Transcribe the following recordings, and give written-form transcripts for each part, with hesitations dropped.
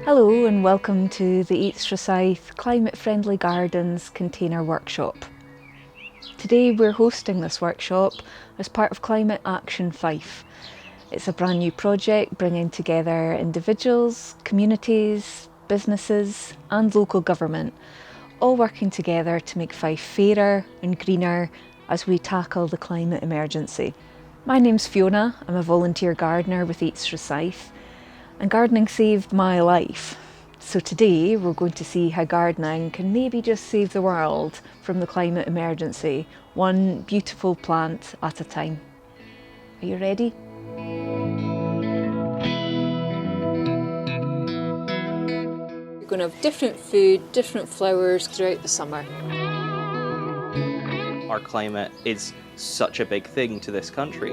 Hello and welcome to the Action Fife Climate Friendly Gardens Container Workshop. Today we're hosting this workshop as part of Action Fife. It's a brand new project bringing together individuals, communities, businesses and local government, all working together to make Fife fairer and greener as we tackle the climate emergency. My name's Fiona, I'm a volunteer gardener with Action Fife. And gardening saved my life. So today we're going to see how gardening can maybe just save the world from the climate emergency, one beautiful plant at a time. Are you ready? You're going to have different food, different flowers throughout the summer. Our climate is such a big thing to this country.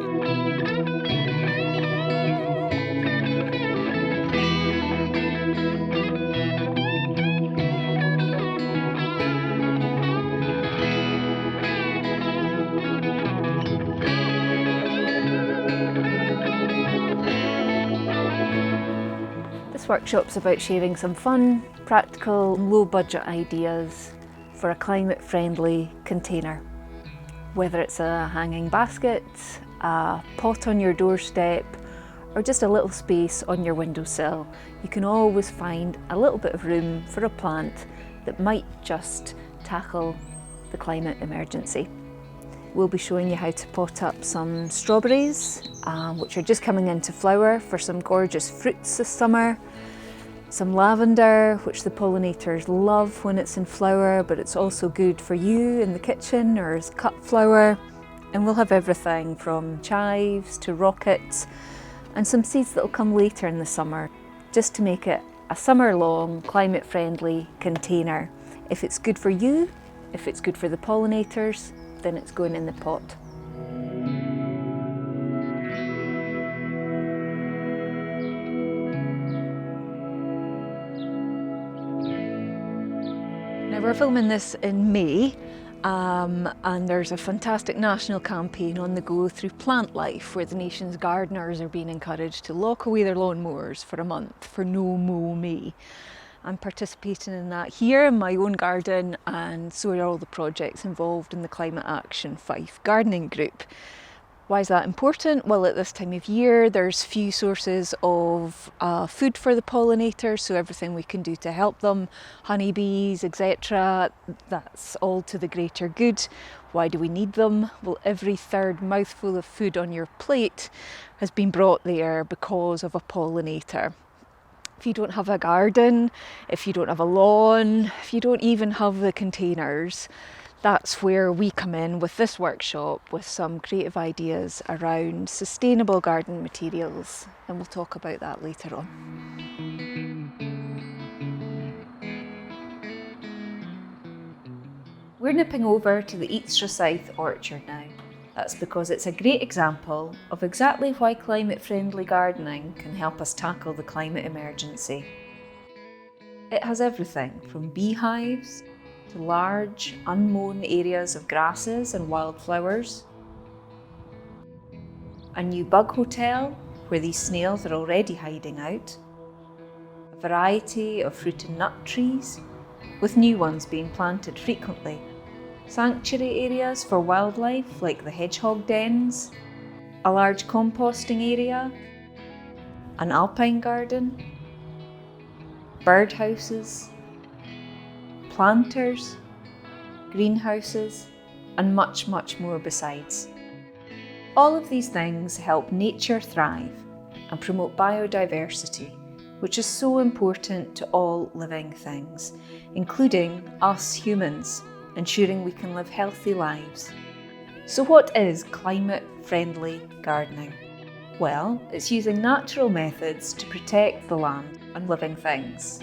This workshop's about sharing some fun, practical, low-budget ideas for a climate-friendly container. Whether it's a hanging basket, a pot on your doorstep, or just a little space on your windowsill, you can always find a little bit of room for a plant that might just tackle the climate emergency. We'll be showing you how to pot up some strawberries, which are just coming into flower, for some gorgeous fruits this summer. Some lavender, which the pollinators love when it's in flower, but it's also good for you in the kitchen or as cut flower. And we'll have everything from chives to rockets and some seeds that will come later in the summer, just to make it a summer-long, climate-friendly container. If it's good for you, if it's good for the pollinators, then it's going in the pot. Now we're filming this in May and there's a fantastic national campaign on the go through Plant Life where the nation's gardeners are being encouraged to lock away their lawnmowers for a month for No Mow May. I'm participating in that here in my own garden, and so are all the projects involved in the Action Fife gardening group. Why is that important? Well, at this time of year there's few sources of food for the pollinators, so everything we can do to help them, honeybees, etc., that's all to the greater good. Why do we need them? Well, every third mouthful of food on your plate has been brought there because of a pollinator. If you don't have a garden, if you don't have a lawn, if you don't even have the containers, that's where we come in with this workshop with some creative ideas around sustainable garden materials, and we'll talk about that later on. We're nipping over to the Action Fife orchard now. That's because it's a great example of exactly why climate-friendly gardening can help us tackle the climate emergency. It has everything from beehives to large, unmown areas of grasses and wildflowers, a new bug hotel where these snails are already hiding out, a variety of fruit and nut trees, with new ones being planted frequently, sanctuary areas for wildlife like the hedgehog dens, a large composting area, an alpine garden, birdhouses, planters, greenhouses, and much, much more besides. All of these things help nature thrive and promote biodiversity, which is so important to all living things, including us humans, ensuring we can live healthy lives. So what is climate-friendly gardening? Well, it's using natural methods to protect the land and living things.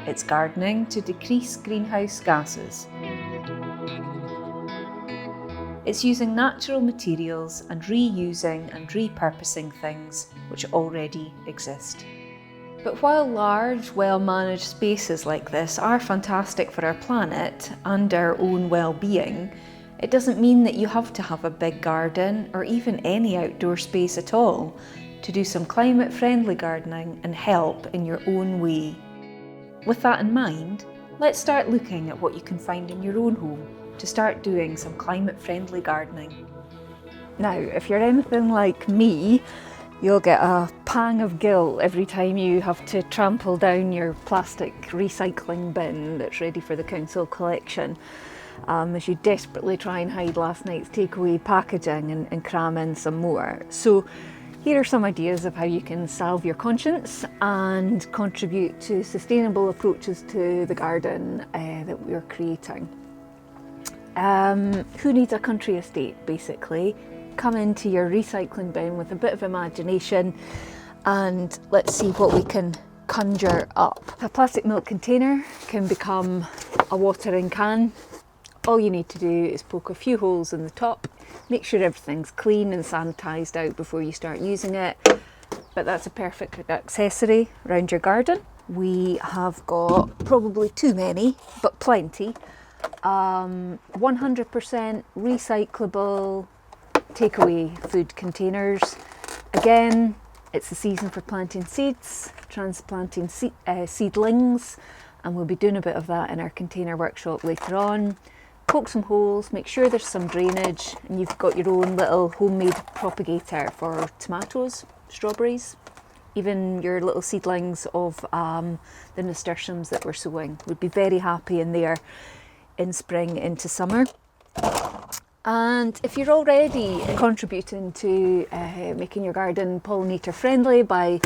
It's gardening to decrease greenhouse gases. It's using natural materials and reusing and repurposing things which already exist. But while large, well-managed spaces like this are fantastic for our planet and our own well-being, it doesn't mean that you have to have a big garden or even any outdoor space at all to do some climate-friendly gardening and help in your own way. With that in mind, let's start looking at what you can find in your own home to start doing some climate-friendly gardening. Now, if you're anything like me, you'll get a pang of guilt every time you have to trample down your plastic recycling bin that's ready for the council collection, as you desperately try and hide last night's takeaway packaging and cram in some more. So here are some ideas of how you can salve your conscience and contribute to sustainable approaches to the garden that we're creating. Who needs a country estate, basically? Come into your recycling bin with a bit of imagination and let's see what we can conjure up. A plastic milk container can become a watering can. All you need to do is poke a few holes in the top, make sure everything's clean and sanitised out before you start using it. But that's a perfect accessory around your garden. We have got probably too many, but plenty. 100% recyclable takeaway food containers. Again, it's the season for planting seeds, transplanting seedlings, and we'll be doing a bit of that in our container workshop later on. Poke some holes, make sure there's some drainage, and you've got your own little homemade propagator for tomatoes, strawberries, even your little seedlings of the nasturtiums that we're sowing. Would be very happy in there in spring into summer. And if you're already contributing to making your garden pollinator friendly by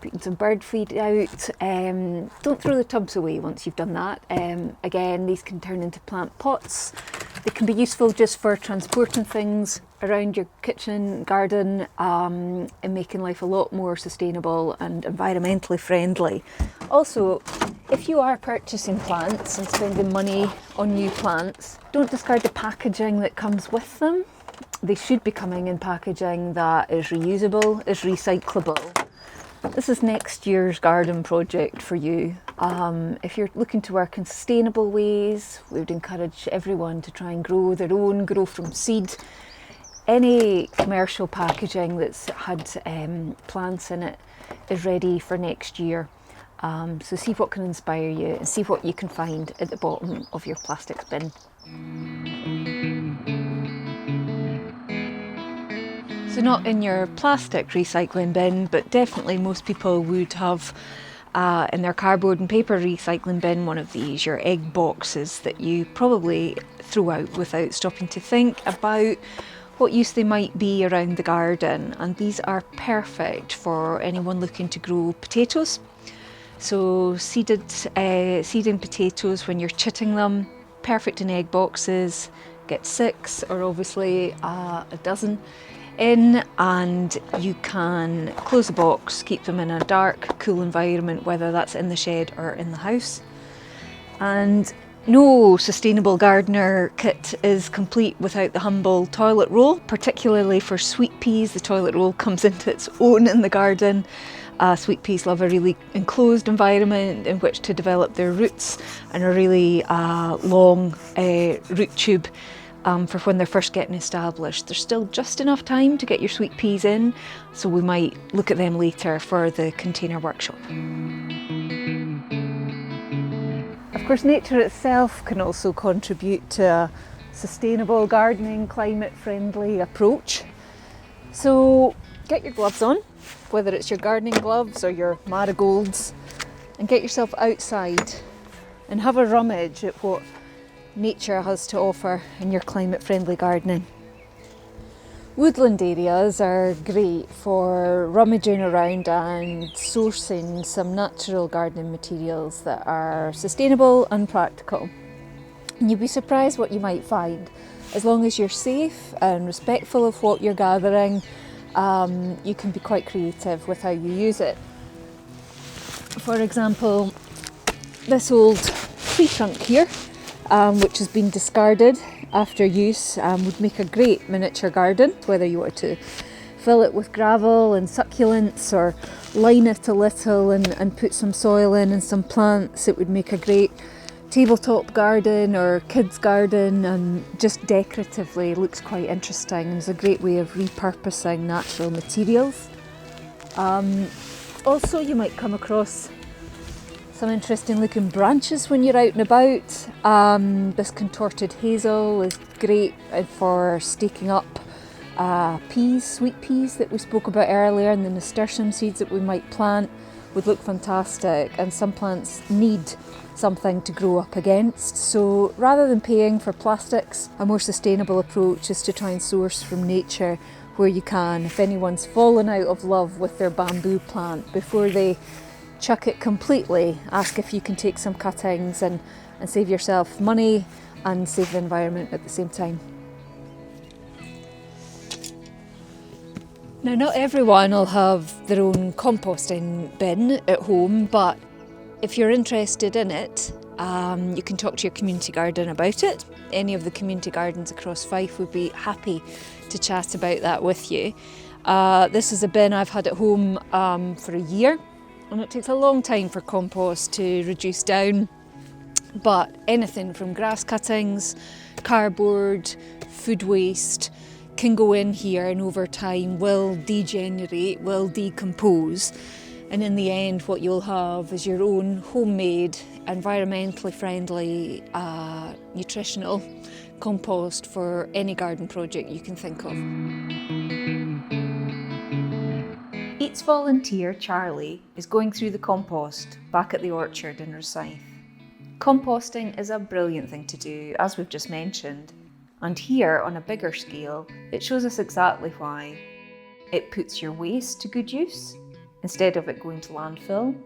putting some bird feed out, don't throw the tubs away once you've done that. Again, these can turn into plant pots. They can be useful just for transporting things around your kitchen, garden, and making life a lot more sustainable and environmentally friendly. Also, if you are purchasing plants and spending money on new plants, don't discard the packaging that comes with them. They should be coming in packaging that is reusable, is recyclable. This is next year's garden project for you. If you're looking to work in sustainable ways, we would encourage everyone to try and grow their own, grow from seed. Any commercial packaging that's had plants in it is ready for next year. So see what can inspire you and see what you can find at the bottom of your plastics bin. So not in your plastic recycling bin, but definitely most people would have in their cardboard and paper recycling bin one of these, your egg boxes that you probably throw out without stopping to think about what use they might be around the garden. And these are perfect for anyone looking to grow potatoes. So seeding potatoes when you're chitting them, perfect in egg boxes. Get 6 or obviously a dozen in, and you can close the box, keep them in a dark, cool environment, whether that's in the shed or in the house. And no sustainable gardener kit is complete without the humble toilet roll, particularly for sweet peas. The toilet roll comes into its own in the garden. Sweet peas love a really enclosed environment in which to develop their roots, and a really long root tube for when they're first getting established. There's still just enough time to get your sweet peas in, so we might look at them later for the container workshop. Of course, nature itself can also contribute to a sustainable gardening, climate-friendly approach. So get your gloves on, whether it's your gardening gloves or your marigolds, and get yourself outside and have a rummage at what nature has to offer in your climate-friendly gardening. Woodland areas are great for rummaging around and sourcing some natural gardening materials that are sustainable and practical. And you'll be surprised what you might find. As long as you're safe and respectful of what you're gathering, you can be quite creative with how you use it. For example, this old tree trunk here, which has been discarded after use, would make a great miniature garden, whether you want to fill it with gravel and succulents, or line it a little and put some soil in and some plants. It would make a great tabletop garden or kids garden, and just decoratively looks quite interesting, and it's a great way of repurposing natural materials. Also, you might come across some interesting looking branches when you're out and about. This contorted hazel is great for staking up peas, sweet peas that we spoke about earlier, and the nasturtium seeds that we might plant would look fantastic. And some plants need something to grow up against, so rather than paying for plastics, a more sustainable approach is to try and source from nature where you can. If anyone's fallen out of love with their bamboo plant, before they chuck it completely, ask if you can take some cuttings and save yourself money and save the environment at the same time. Now, not everyone will have their own composting bin at home, but if you're interested in it, you can talk to your community garden about it. Any of the community gardens across Fife would be happy to chat about that with you. This is a bin I've had at home for a year, and it takes a long time for compost to reduce down, but anything from grass cuttings, cardboard, food waste can go in here, and over time will degenerate, will decompose. And in the end, what you'll have is your own homemade, environmentally friendly, nutritional compost for any garden project you can think of. Eats volunteer Charlie is going through the compost back at the orchard in Rosyth. Composting is a brilliant thing to do, as we've just mentioned. And here, on a bigger scale, it shows us exactly why. It puts your waste to good use, instead of it going to landfill.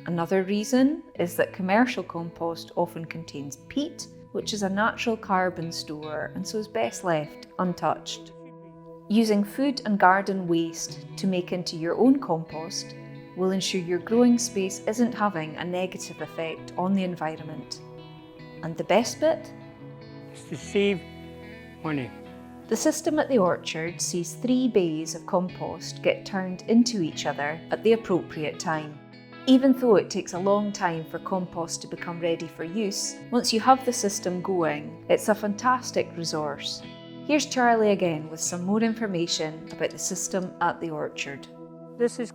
Another reason is that commercial compost often contains peat, which is a natural carbon store and so is best left untouched. Using food and garden waste to make into your own compost will ensure your growing space isn't having a negative effect on the environment. And the best bit? It's to save money. The system at the orchard sees 3 bays of compost get turned into each other at the appropriate time. Even though it takes a long time for compost to become ready for use, once you have the system going, it's a fantastic resource. Here's Charlie again with some more information about the system at the orchard. This is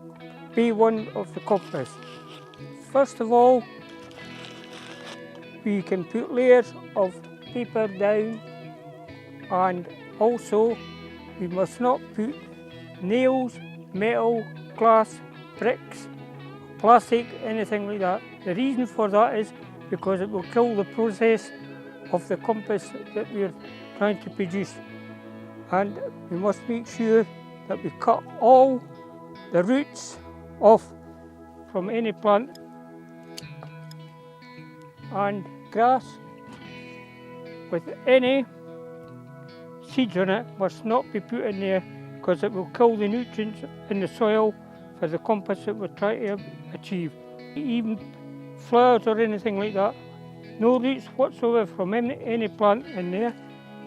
bay 1 of the compost. First of all, we can put layers of paper down, and also we must not put nails, metal, glass, bricks, plastic, anything like that. The reason for that is because it will kill the process of the compost that we're trying to produce. And we must make sure that we cut all the roots off from any plant, and grass with any seeds on it must not be put in there, because it will kill the nutrients in the soil for the compost that we're trying to achieve. Even flowers or anything like that, no roots whatsoever from any plant in there.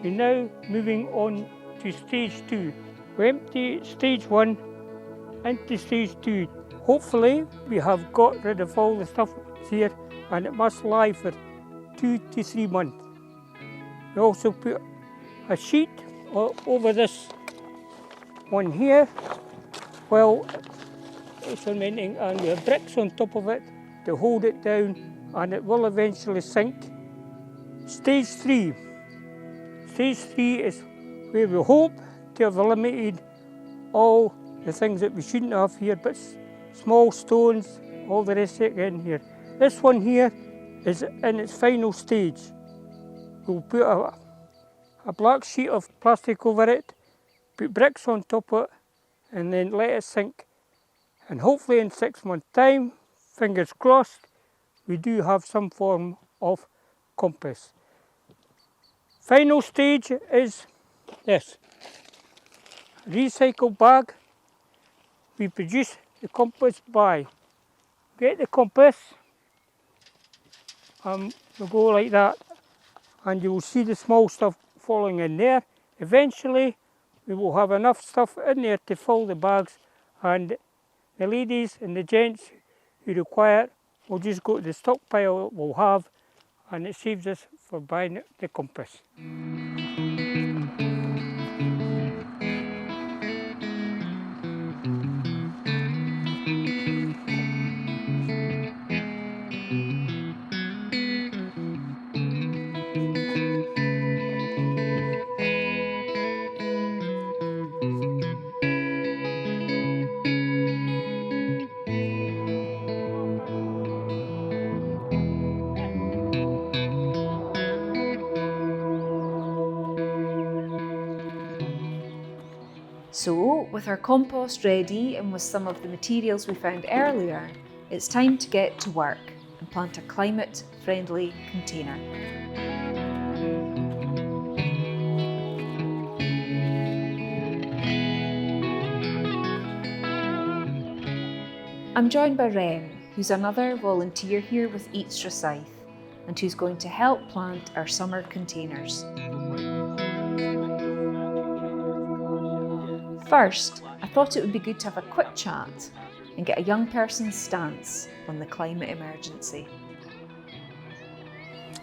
We're now moving on to stage 2. We empty stage 1 into stage 2. Hopefully we have got rid of all the stuff here, and it must lie for 2 to 3 months. We also put a sheet over this one here while it's fermenting, and we have bricks on top of it to hold it down, and it will eventually sink. Stage 3. Stage 3 is where we hope to have eliminated all the things that we shouldn't have here, but small stones, all the rest of it in here. This one here is in its final stage. We'll put a black sheet of plastic over it, put bricks on top of it, and then let it sink. And hopefully in 6 months' time, fingers crossed, we do have some form of compost. Final stage is this. Recycle bag. We produce the compost by. Get the compost, we'll go like that, and you will see the small stuff falling in there. Eventually we will have enough stuff in there to fill the bags, and the ladies and the gents who require it will just go to the stockpile we'll have, and it saves us for buying the compost. So, with our compost ready and with some of the materials we found earlier, it's time to get to work and plant a climate-friendly container. I'm joined by Ren, who's another volunteer here with Eatstra Scythe and who's going to help plant our summer containers. First, I thought it would be good to have a quick chat and get a young person's stance on the climate emergency.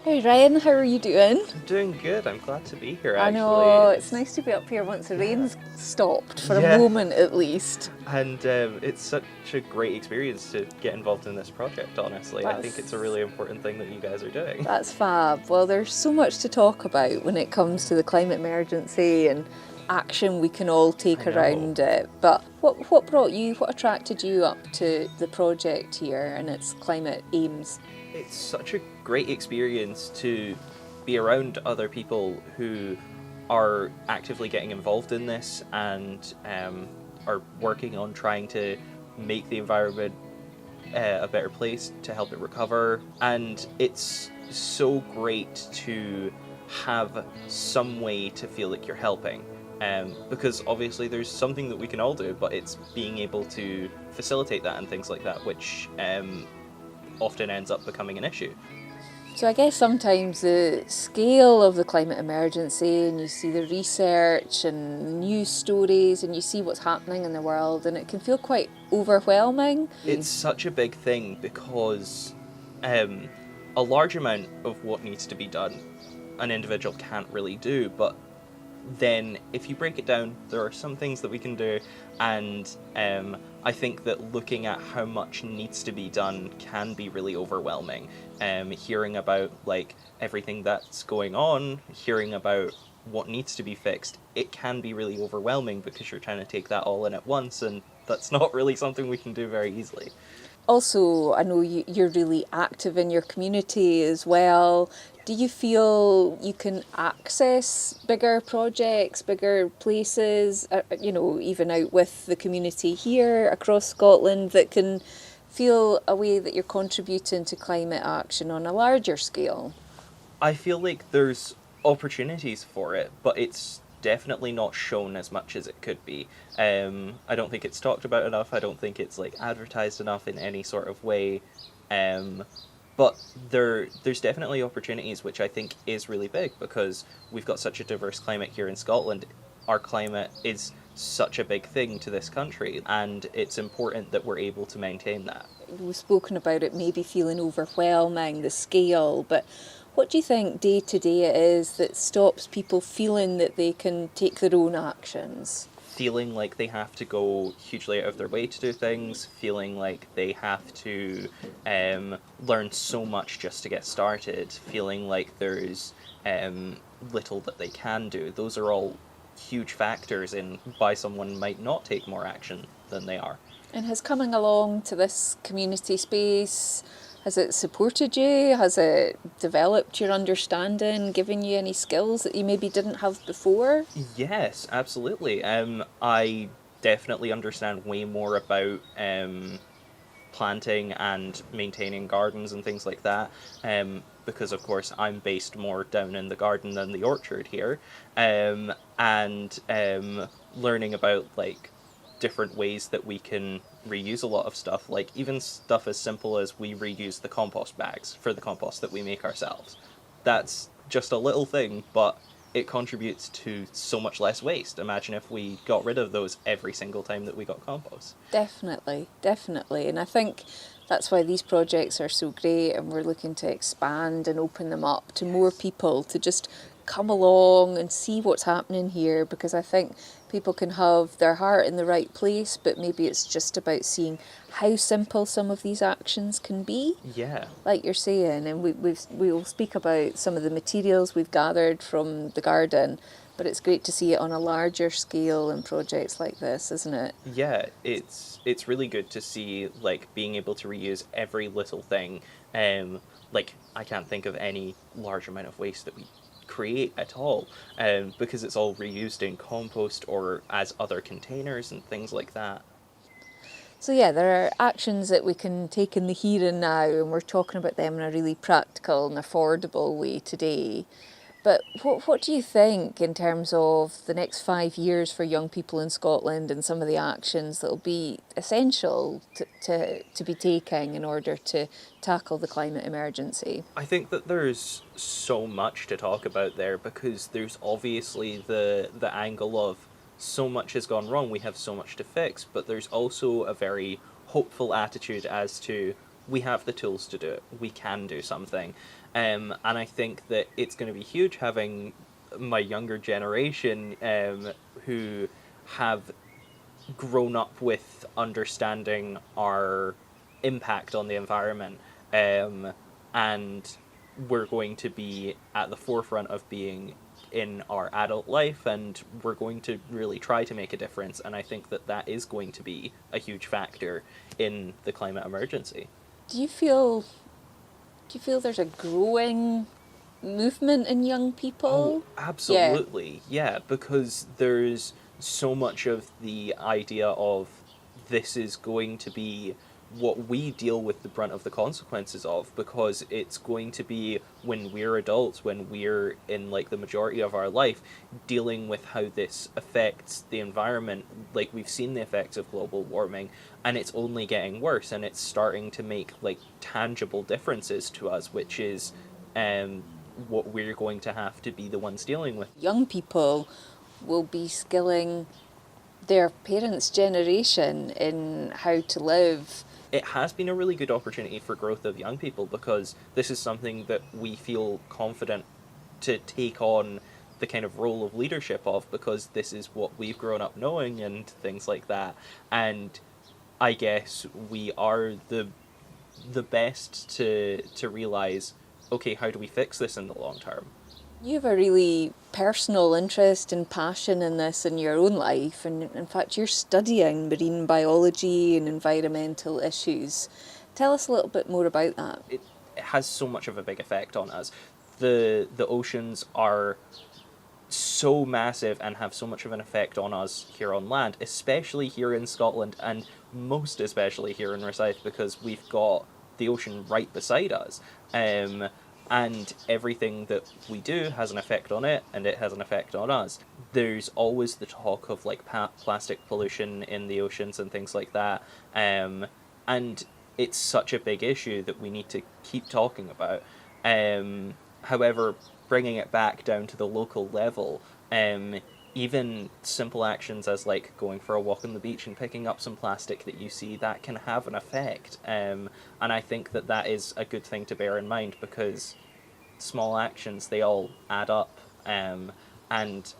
Hey Ryan, how are you doing? I'm doing good. I'm glad to be here, I actually. know, it's nice to be up here once the rain's stopped, for a moment at least. And it's such a great experience to get involved in this project, honestly. I think it's a really important thing that you guys are doing. That's fab. Well, there's so much to talk about when it comes to the climate emergency and action we can all take around it. But what attracted you up to the project here and its climate aims? It's such a great experience to be around other people who are actively getting involved in this and are working on trying to make the environment a better place to help it recover. And it's so great to have some way to feel like you're helping. Because obviously there's something that we can all do, but it's being able to facilitate that and things like that, which often ends up becoming an issue. So I guess sometimes the scale of the climate emergency, and you see the research and news stories and you see what's happening in the world, and it can feel quite overwhelming. It's such a big thing because a large amount of what needs to be done an individual can't really do, but then if you break it down, there are some things that we can do, and I think that looking at how much needs to be done can be really overwhelming. Hearing about like everything that's going on, hearing about what needs to be fixed, it can be really overwhelming because you're trying to take that all in at once, and that's not really something we can do very easily. Also, I know you're really active in your community as well. Do you feel you can access bigger projects, bigger places, even out with the community here across Scotland that can feel a way that you're contributing to climate action on a larger scale? I feel like there's opportunities for it, but it's definitely not shown as much as it could be. I don't think it's talked about enough. I don't think it's like advertised enough in any sort of way. But there's definitely opportunities, which I think is really big because we've got such a diverse climate here in Scotland. Our climate is such a big thing to this country, and it's important that we're able to maintain that. We've spoken about it maybe feeling overwhelming, the scale, but what do you think day to day it is that stops people feeling that they can take their own actions? Feeling like they have to go hugely out of their way to do things, feeling like they have to learn so much just to get started, feeling like there's little that they can do. Those are all huge factors in why someone might not take more action than they are. And has coming along to this community space, has it supported you? Has it developed your understanding, given you any skills that you maybe didn't have before? Yes, absolutely. I definitely understand way more about planting and maintaining gardens and things like that, because of course I'm based more down in the garden than the orchard here, and learning about like different ways that we can reuse a lot of stuff, like even stuff as simple as we reuse the compost bags for the compost that we make ourselves. That's just a little thing, but it contributes to so much less waste. Imagine if we got rid of those every single time that we got compost. Definitely, definitely. And I think that's why these projects are so great, and we're looking to expand and open them up to more people to just come along and see what's happening here, because I think people can have their heart in the right place, but maybe it's just about seeing how simple some of these actions can be. Yeah. Like you're saying, and we'll speak about some of the materials we've gathered from the garden, but it's great to see it on a larger scale in projects like this, isn't it? Yeah, it's really good to see, like, being able to reuse every little thing. Like, I can't think of any large amount of waste that we create at all, because it's all reused in compost or as other containers and things like that. So yeah, there are actions that we can take in the here and now, and we're talking about them in a really practical and affordable way today. But what do you think in terms of the next 5 years for young people in Scotland, and some of the actions that will be essential to be taking in order to tackle the climate emergency? I think that there's so much to talk about there, because there's obviously the angle of so much has gone wrong, we have so much to fix, but there's also a very hopeful attitude as to we have the tools to do it, we can do something. And I think that it's going to be huge having my younger generation who have grown up with understanding our impact on the environment, and we're going to be at the forefront of being in our adult life, and we're going to really try to make a difference, and I think that that is going to be a huge factor in the climate emergency. Do you feel there's a growing movement in young people? Oh, absolutely, yeah, because there's so much of the idea of this is going to be what we deal with the brunt of the consequences of, because it's going to be when we're adults, when we're in like the majority of our life, dealing with how this affects the environment. Like, we've seen the effects of global warming, and it's only getting worse, and it's starting to make like tangible differences to us, which is what we're going to have to be the ones dealing with. Young people will be skilling their parents' generation in how to live. It has been a really good opportunity for growth of young people, because this is something that we feel confident to take on the kind of role of leadership of, because this is what we've grown up knowing and things like that. And I guess we are the best to realise, okay, how do we fix this in the long term? You have a really personal interest and passion in this in your own life, and in fact you're studying marine biology and environmental issues. Tell us a little bit more about that. It has so much of a big effect on us. The oceans are so massive and have so much of an effect on us here on land, especially here in Scotland, and most especially here in Rosyth, because we've got the ocean right beside us. And everything that we do has an effect on it, and it has an effect on us. There's always the talk of like plastic pollution in the oceans and things like that, and it's such a big issue that we need to keep talking about. However, bringing it back down to the local level, even simple actions as like going for a walk on the beach and picking up some plastic that you see, that can have an effect. And I think that that is a good thing to bear in mind, because small actions, they all add up. And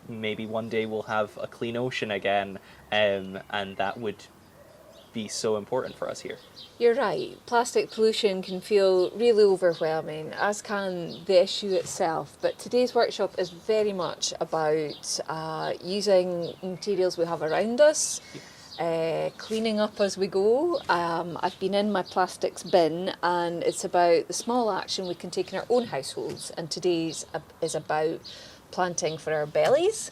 maybe one day we'll have a clean ocean again, and that would be so important for us here. You're right, plastic pollution can feel really overwhelming, as can the issue itself, but today's workshop is very much about using materials we have around us, cleaning up as we go. I've been in my plastics bin, and it's about the small action we can take in our own households, and today's is about planting for our bellies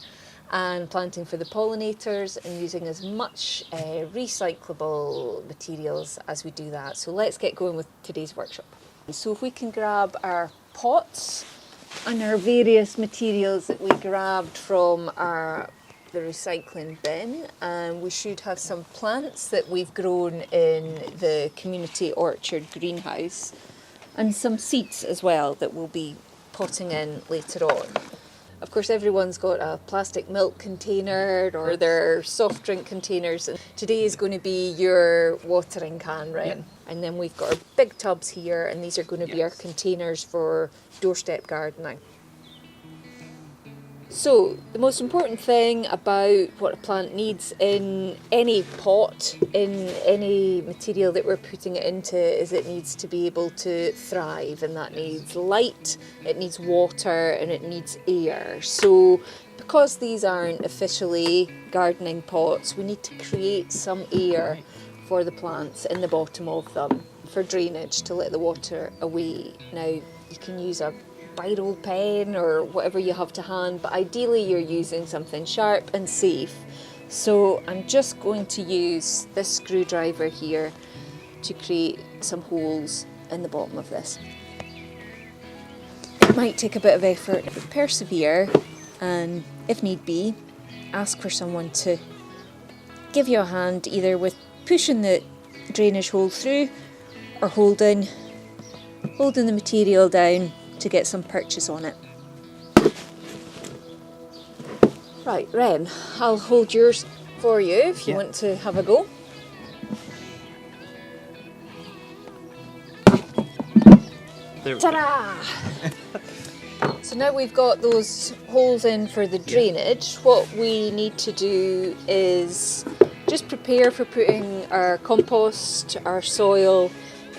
and planting for the pollinators, and using as much recyclable materials as we do that. So let's get going with today's workshop. So if we can grab our pots and our various materials that we grabbed from the recycling bin, and we should have some plants that we've grown in the community orchard greenhouse, and some seeds as well that we'll be potting in later on. Of course, everyone's got a plastic milk container or their soft drink containers. And today is going to be your watering can, Ren. Yep. And then we've got our big tubs here, and these are going to be our Yes. containers for doorstep gardening. So, the most important thing about what a plant needs in any pot, in any material that we're putting it into, is it needs to be able to thrive, and that needs light, it needs water, and it needs air. So, because these aren't officially gardening pots, we need to create some air for the plants in the bottom of them for drainage to let the water away. Now, you can use a biro pen or whatever you have to hand, but ideally you're using something sharp and safe. So I'm just going to use this screwdriver here to create some holes in the bottom of this. It might take a bit of effort, but persevere, and if need be, ask for someone to give you a hand, either with pushing the drainage hole through or holding the material down to get some purchase on it. Right, Ren, I'll hold yours for you if you want to have a go. There we go. Ta-da! So now we've got those holes in for the drainage, what we need to do is just prepare for putting our compost, our soil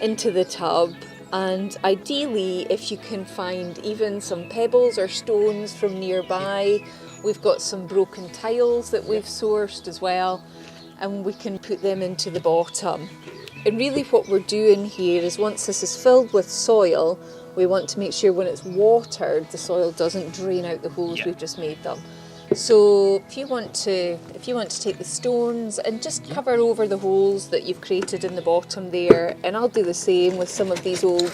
into the tub. And ideally, if you can find even some pebbles or stones from nearby, we've got some broken tiles that we've sourced as well, and we can put them into the bottom. And really what we're doing here is, once this is filled with soil, we want to make sure when it's watered, the soil doesn't drain out the holes we've just made them. So if you want to take the stones and just cover over the holes that you've created in the bottom there, and I'll do the same with some of these old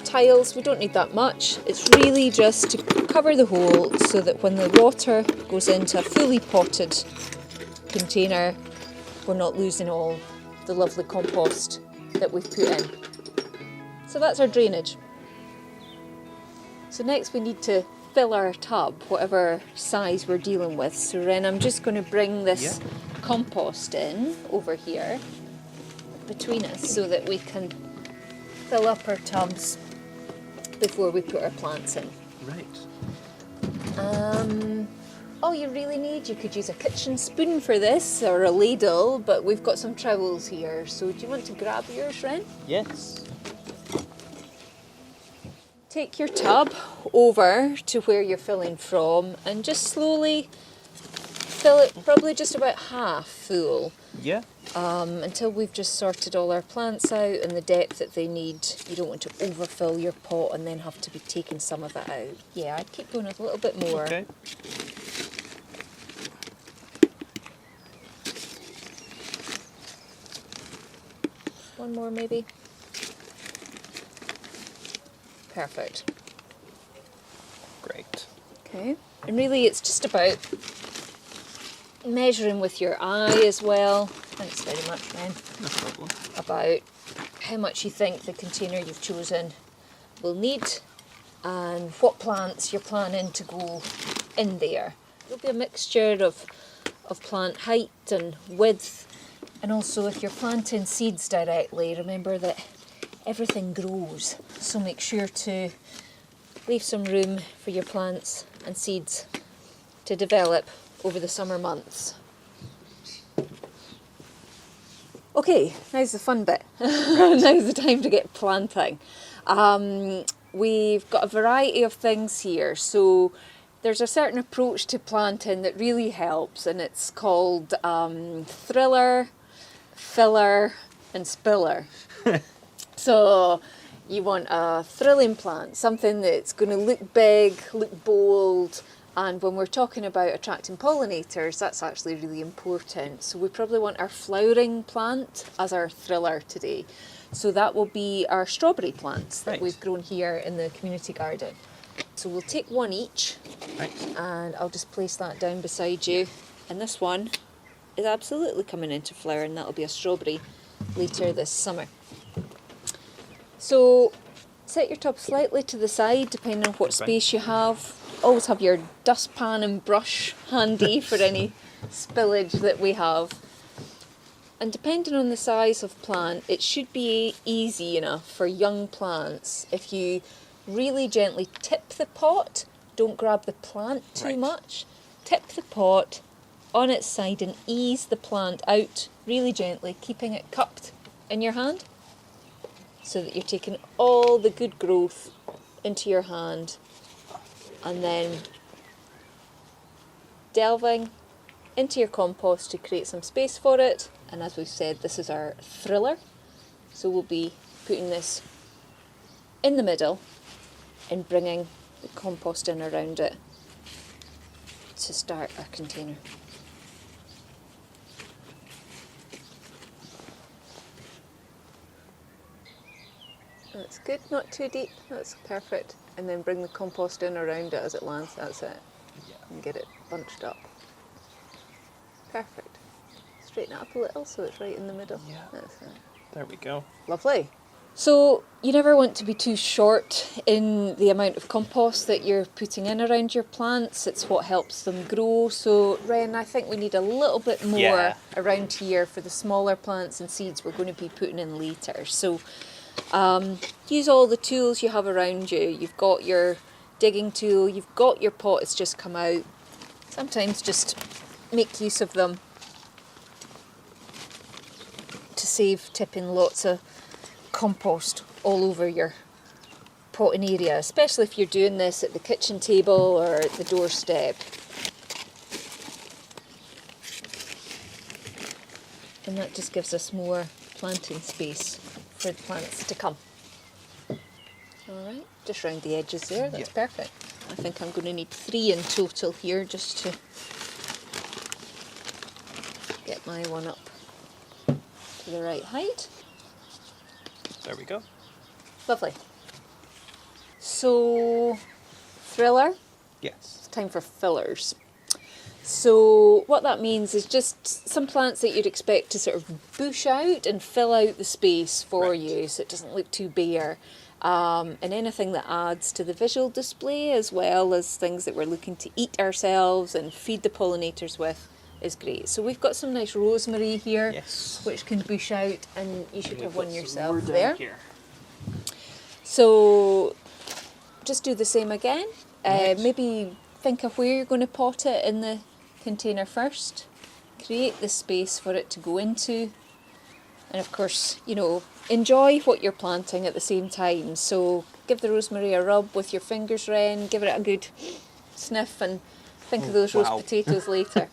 tiles. We don't need that much. It's really just to cover the hole so that when the water goes into a fully potted container, we're not losing all the lovely compost that we've put in. So that's our drainage. So next we need to fill our tub, whatever size we're dealing with. So Ren, I'm just going to bring this compost in over here between us so that we can fill up our tubs before we put our plants in. Right. All you really need, you could use a kitchen spoon for this, or a ladle, but we've got some trowels here. So do you want to grab yours, Ren? Yes. Take your tub over to where you're filling from and just slowly fill it, probably just about half full, Yeah. until we've just sorted all our plants out and the depth that they need. You don't want to overfill your pot and then have to be taking some of it out. Yeah, I'd keep going with a little bit more. Okay. One more maybe. Perfect. Great. Okay. And really it's just about measuring with your eye as well. Thanks very much, Ren. No problem. About how much you think the container you've chosen will need and what plants you're planning to go in there. There'll be a mixture of plant height and width, and also if you're planting seeds directly, remember that everything grows, so make sure to leave some room for your plants and seeds to develop over the summer months. Okay, now's the fun bit. Now's the time to get planting. We've got a variety of things here, so there's a certain approach to planting that really helps, and it's called thriller, filler and spiller. So you want a thrilling plant, something that's going to look big, look bold, and when we're talking about attracting pollinators, that's actually really important. So we probably want our flowering plant as our thriller today. So that will be our strawberry plants that we've grown here in the community garden. So we'll take one each, and I'll just place that down beside you. And this one is absolutely coming into flower, and that'll be a strawberry later this summer. So set your tub slightly to the side depending on what space you have. Always have your dustpan and brush handy for any spillage that we have. And depending on the size of plant, it should be easy enough for young plants. If you really gently tip the pot, don't grab the plant too much, tip the pot on its side and ease the plant out really gently, keeping it cupped in your hand so that you're taking all the good growth into your hand and then delving into your compost to create some space for it. And as we've said, this is our thriller, so we'll be putting this in the middle and bringing the compost in around it to start our container. That's good, not too deep, that's perfect. And then bring the compost in around it as it lands, that's it. And get it bunched up. Perfect. Straighten it up a little so it's right in the middle. Yeah. That's it. There we go. Lovely. So you never want to be too short in the amount of compost that you're putting in around your plants. It's what helps them grow. So Ren, I think we need a little bit more around here for the smaller plants and seeds we're going to be putting in later. So use all the tools you have around you. You've got your digging tool, you've got your pot that's just come out. Sometimes just make use of them to save tipping lots of compost all over your potting area, especially if you're doing this at the kitchen table or at the doorstep. And that just gives us more planting space for the plants to come. Alright, just round the edges there, that's perfect. I think I'm going to need 3 in total here just to get my one up to the right height. There we go. Lovely. So, thriller, Yes. it's time for fillers. So what that means is just some plants that you'd expect to sort of bush out and fill out the space for you so it doesn't look too bare. And anything that adds to the visual display as well as things that we're looking to eat ourselves and feed the pollinators with is great. So we've got some nice rosemary here, which can bush out, and you should have one yourself there. So just do the same again. Maybe think of where you're going to pot it in the container first. Create the space for it to go into. And of course, you know, enjoy what you're planting at the same time. So give the rosemary a rub with your fingers, Ren. Give it a good sniff and think of those roast potatoes later.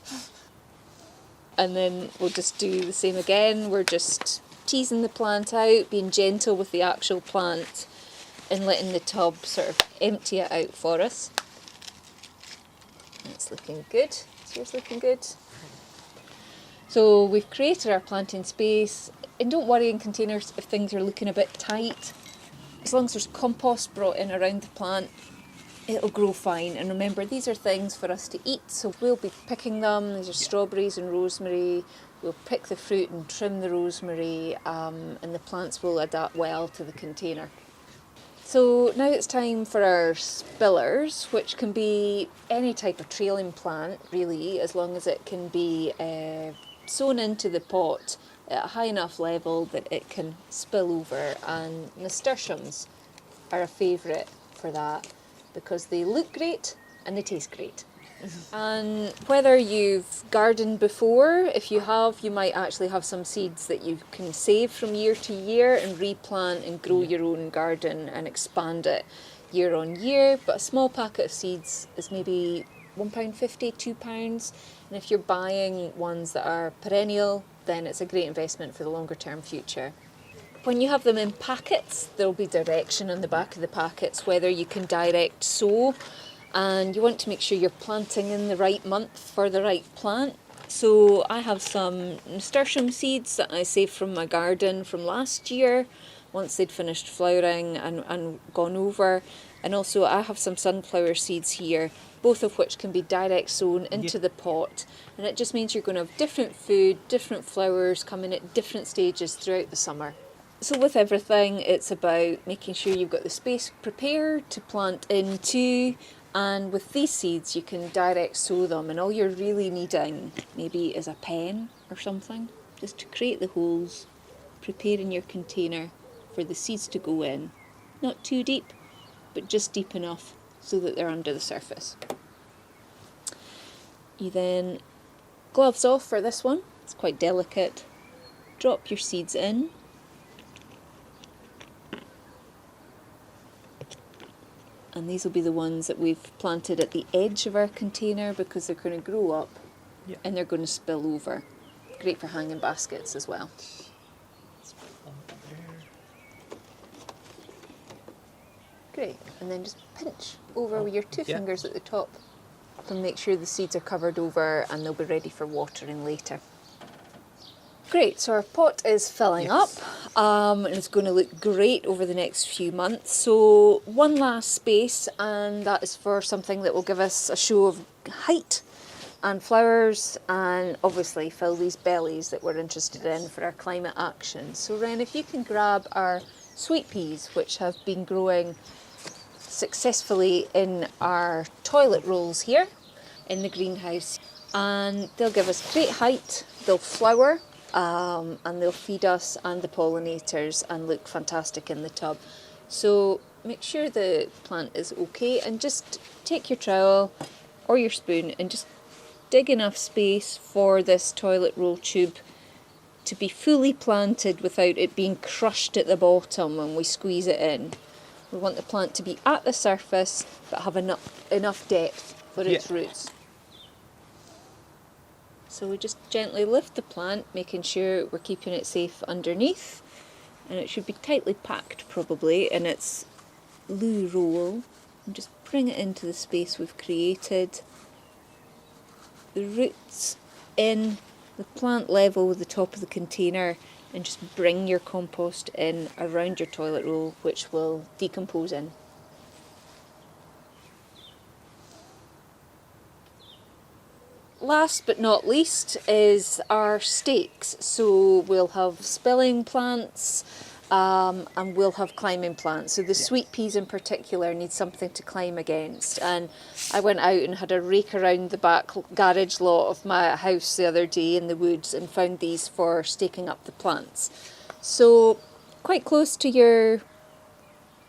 And then we'll just do the same again. We're just teasing the plant out, being gentle with the actual plant and letting the tub sort of empty it out for us. That's looking good. Is yours looking good? So we've created our planting space, and don't worry in containers if things are looking a bit tight. As long as there's compost brought in around the plant, it'll grow fine. And remember, these are things for us to eat, so we'll be picking them. These are strawberries and rosemary. We'll pick the fruit and trim the rosemary, and the plants will adapt well to the container. So now it's time for our spillers, which can be any type of trailing plant, really, as long as it can be sown into the pot at a high enough level that it can spill over. And nasturtiums are a favourite for that because they look great and they taste great. And whether you've gardened before, if you have, you might actually have some seeds that you can save from year to year and replant and grow your own garden and expand it year on year. But a small packet of seeds is maybe £1.50, £2. And if you're buying ones that are perennial, then it's a great investment for the longer term future. When you have them in packets, there'll be direction on the back of the packets whether you can direct sow. And you want to make sure you're planting in the right month for the right plant. So I have some Nasturtium seeds that I saved from my garden from last year once they'd finished flowering and gone over. And also I have some sunflower seeds here, both of which can be direct sown into the pot. And it just means you're going to have different food, different flowers coming at different stages throughout the summer. So with everything, it's about making sure you've got the space prepared to plant into, and with these seeds you can direct sow them, and all you're really needing maybe is a pen or something, just to create the holes, preparing your container for the seeds to go in. Not too deep, but just deep enough so that they're under the surface. You then, gloves off for this one, it's quite delicate, drop your seeds in. And these will be the ones that we've planted at the edge of our container because they're going to grow up and they're going to spill over. Great for hanging baskets as well. Great, and then just pinch over with your two fingers at the top to make sure the seeds are covered over and they'll be ready for watering later. Great, so our pot is filling up and it's going to look great over the next few months. So one last space, and that is for something that will give us a show of height and flowers, and obviously fill these bellies that we're interested in for our climate action. So Ren, if you can grab our sweet peas, which have been growing successfully in our toilet rolls here in the greenhouse, and they'll give us great height, they'll flower, and they'll feed us and the pollinators and look fantastic in the tub. So make sure the plant is okay, and just take your trowel or your spoon and just dig enough space for this toilet roll tube to be fully planted without it being crushed at the bottom when we squeeze it in. We want the plant to be at the surface but have enough depth for its roots. So we just gently lift the plant, making sure we're keeping it safe underneath, and it should be tightly packed probably in its loo roll, and just bring it into the space we've created. The roots in the plant level with the top of the container, and just bring your compost in around your toilet roll, which will decompose in. Last but not least is our stakes. So we'll have spilling plants and we'll have climbing plants. So the sweet peas in particular need something to climb against. And I went out and had a rake around the back garage lot of my house the other day in the woods and found these for staking up the plants. So quite close to your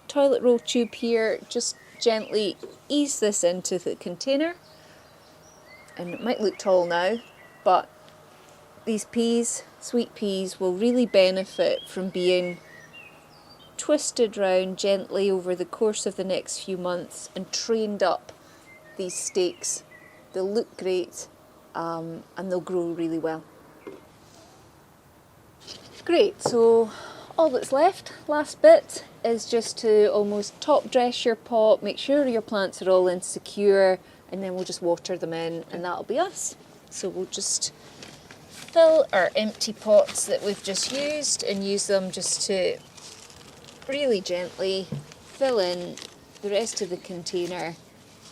toilet roll tube here, just gently ease this into the container. And it might look tall now, but these peas, sweet peas, will really benefit from being twisted round gently over the course of the next few months and trained up these stakes. They'll look great and they'll grow really well. Great, so all that's left, last bit, is just to almost top dress your pot, make sure your plants are all insecure, and then we'll just water them in and that'll be us. So we'll just fill our empty pots that we've just used and use them just to really gently fill in the rest of the container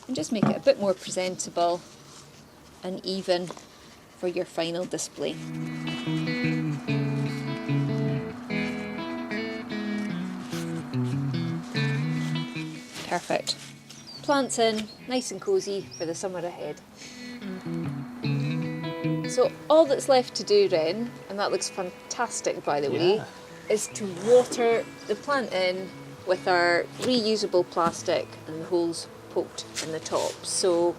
and just make it a bit more presentable and even for your final display. Perfect. Plants in, nice and cosy for the summer ahead. So all that's left to do, Ren, and that looks fantastic by the way, is to water the plant in with our reusable plastic and the holes poked in the top. So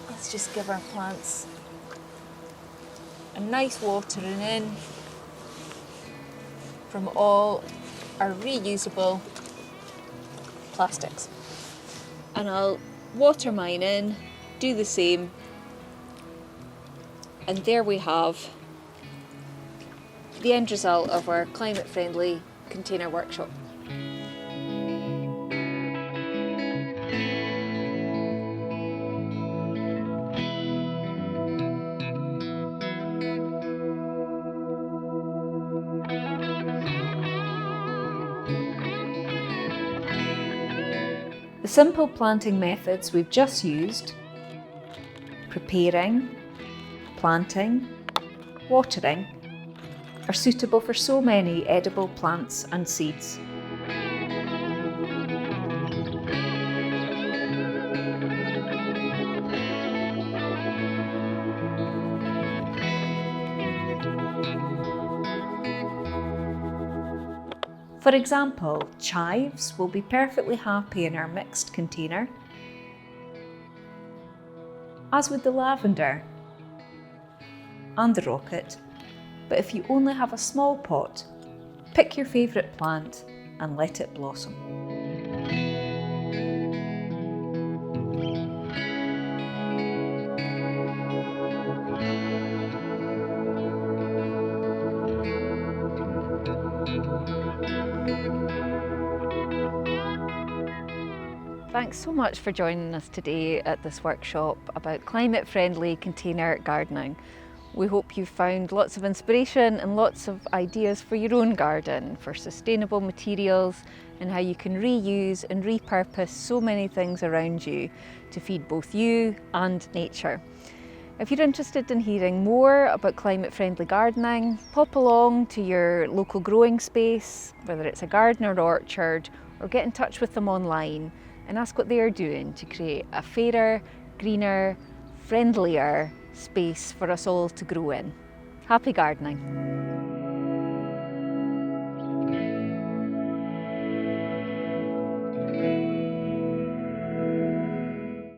let's just give our plants a nice watering in from all our reusable plastics. And I'll water mine in, do the same, and there we have the end result of our climate friendly container workshop. The simple planting methods we've just used, preparing, planting, watering, are suitable for so many edible plants and seeds. For example, chives will be perfectly happy in our mixed container, as would the lavender and the rocket. But if you only have a small pot, pick your favourite plant and let it blossom. Thanks so much for joining us today at this workshop about climate-friendly container gardening. We hope you've found lots of inspiration and lots of ideas for your own garden, for sustainable materials and how you can reuse and repurpose so many things around you to feed both you and nature. If you're interested in hearing more about climate-friendly gardening, pop along to your local growing space, whether it's a garden or orchard, or get in touch with them online and ask what they are doing to create a fairer, greener, friendlier space for us all to grow in. Happy gardening!